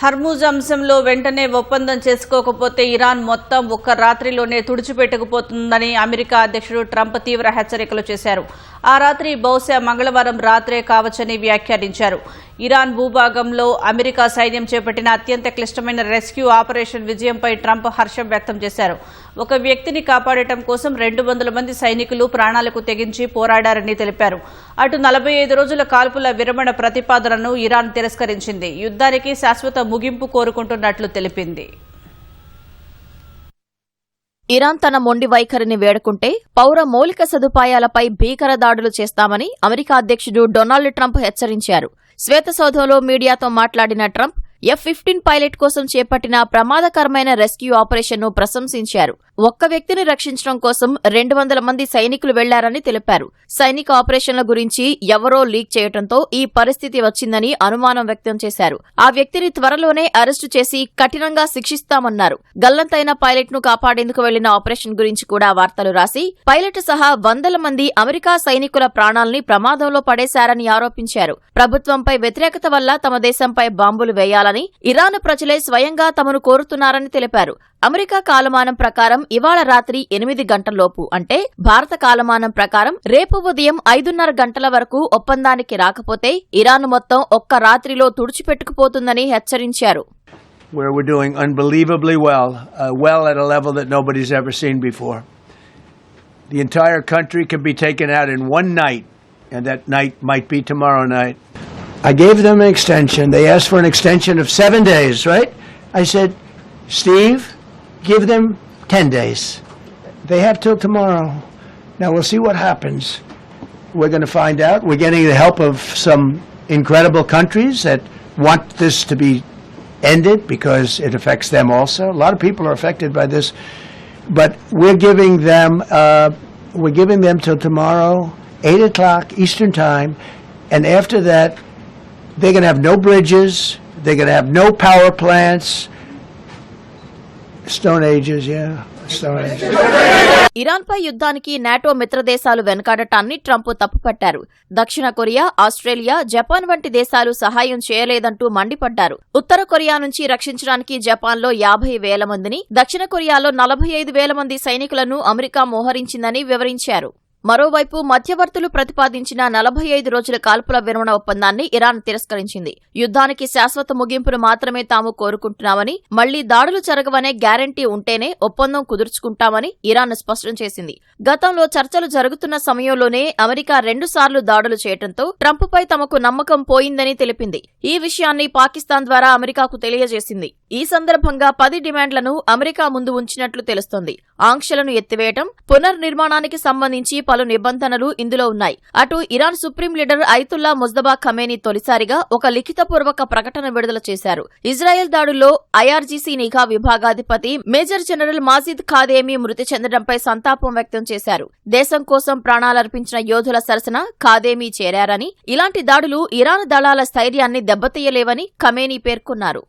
Hormuz అంశంలో వెంటనే ఒప్పందం చేసుకోకపోతే ఇరాన్ మొత్తం ఒక్క రాత్రిలోనే తుడిచిపెట్టుకుపోతుందని అమెరికా అధ్యక్షుడు ట్రంప్ తీవ్ర హెచ్చరికలు చేశారు. ఆ రాత్రి బహుశా మంగళవారం రాత్రే కావచ్చని వ్యాఖ్యానించారు. ఇరాన్ భూభాగంలో అమెరికా సైన్యం చేపట్టిన అత్యంత క్లిష్టమైన రెస్క్యూ ఆపరేషన్ విజయంపై ట్రంప్ హర్షం వ్యక్తం చేశారు. ఒక వ్యక్తిని కాపాడటం కోసం 200 మంది సైనికులు ప్రాణాలకు తెగించి పోరాడారని తెలిపారు. అటు 45 రోజుల కాల్పుల విరమణ ప్రతిపాదనను ఇరాన్ తిరస్కరించింది. యుద్ధానికి శాశ్వత ముగింపు కోరుకుంటున్నట్లు తెలిపింది. ఇరాన్ తన మొండి వైఖరిని వేడుకుంటే పౌర మౌలిక సదుపాయాలపై భీకర దాడులు చేస్తామని అమెరికా అధ్యక్షుడు డొనాల్డ్ ట్రంప్ హెచ్చరించారు. శ్వేతసౌధంలో మీడియాతో మాట్లాడిన ట్రంప్ F-15 పైలట్ కోసం చేపట్టిన ప్రమాదకరమైన రెస్క్యూ ఆపరేషన్ను ప్రశంసించారు. ఒక్క వ్యక్తిని రక్షించడం కోసం 200 మంది సైనికులు వెళ్లారని తెలిపారు. సైనిక ఆపరేషన్ల గురించి ఎవరో లీక్ చేయడంతో ఈ పరిస్థితి వచ్చిందని అనుమానం వ్యక్తం చేశారు. ఆ వ్యక్తిని త్వరలోనే అరెస్టు చేసి కఠినంగా శిక్షిస్తామన్నారు. గల్లంతైన పైలట్ ను కాపాడేందుకు వెళ్లిన ఆపరేషన్ గురించి కూడా వార్తలు రాసి పైలట్ సహా 100 మంది అమెరికా సైనికుల ప్రాణాల్ని ప్రమాదంలో పడేశారని ఆరోపించారు. ప్రభుత్వంపై వ్యతిరేకత వల్ల తమ దేశంపై బాంబులు వేయాలని ఇరాన్ ప్రజలే స్వయంగా తమను కోరుతున్నారని తెలిపారు. అమెరికా కాలమానం ప్రకారం ఇవాళ రాత్రి 8 గంటల్లోపు అంటే భారత కాలమానం ప్రకారం రేపు ఉదయం 5:30 గంటల వరకు ఒప్పందానికి రాకపోతే ఇరాన్ మొత్తం ఒక్క రాత్రిలో తుడిచిపెట్టుకుపోతుందని హెచ్చరించారు. Where we're doing unbelievably well at a level that nobody's ever seen before. The entire country can be taken out in one night, and that night might be tomorrow night. I gave them an extension. They asked for an extension of 7 days, right? I said, Steve, give them 10 days. They have till tomorrow. Now we'll see what happens. We're going to find out. We're getting the help of some incredible countries that want this to be ended because it affects them also. A lot of people are affected by this. But we're giving them till tomorrow, 8 o'clock Eastern Time. And after that, they're going to have no bridges. They're going to have no power plants. Stone Ages, yeah. Stone Ages. ఇరాన్పై యుద్ధానికి NATO మిత్రదేశాలు వెనకాడటాన్ని Trump తప్పుపట్టారు. దక్షిణ Korea, Australia, Japan వంటి దేశాలు సహాయం చేయలేదంటూ మండిపడ్డారు. ఉత్తర Korea నుంచి రక్షించడానికి జపాన్లో 50,000 మందిని, దక్షిణ కొరియాలో 45,000 మంది సైనికులను అమెరికా మోహరించిందని వివరించారు. మరోవైపు మధ్యవర్తులు ప్రతిపాదించిన 45 రోజుల కాల్పుల విరమణ ఒప్పందాన్ని ఇరాన్ తిరస్కరించింది. యుద్ధానికి శాశ్వత ముగింపును మాత్రమే తాము కోరుకుంటున్నామని, మళ్లీ దాడులు జరగవనే గ్యారంటీ ఉంటేనే ఒప్పందం కుదుర్చుకుంటామని ఇరాన్ స్పష్టం చేసింది. గతంలో చర్చలు జరుగుతున్న సమయంలోనే అమెరికా 2 సార్లు దాడులు చేయడంతో ట్రంప్పై తమకు నమ్మకం పోయిందని తెలిపింది. ఈ విషయాన్ని పాకిస్తాన్ ద్వారా అమెరికాకు తెలియజేసింది. ఈ సందర్భంగా 10 డిమాండ్లను అమెరికా ముందు ఉంచినట్లు తెలుస్తోంది. ఆంక్షలను ఎత్తివేయటం, పునర్నిర్మాణానికి సంబంధించి పలు నిబంధనలు ఇందులో ఉన్నాయి. అటు Iran supreme leader Ayatollah Mojtaba Khamenei తొలిసారిగా ఒక లిఖితపూర్వక ప్రకటన విడుదల చేశారు. ఇజ్రాయెల్ దాడుల్లో IRGC నిఘా విభాగాధిపతి మేజర్ జనరల్ మాజిద్ ఖాదేమీ మృతి చెందడంపై సంతాపం వ్యక్తం చేశారు. దేశం కోసం ప్రాణాలర్పించిన యోధుల సరసన ఖాదేమీ చేరారని, ఇలాంటి దాడులు ఇరాన్ దళాల స్థైర్యాన్ని దెబ్బతీయలేవని ఖమేనీ పేర్కొన్నారు.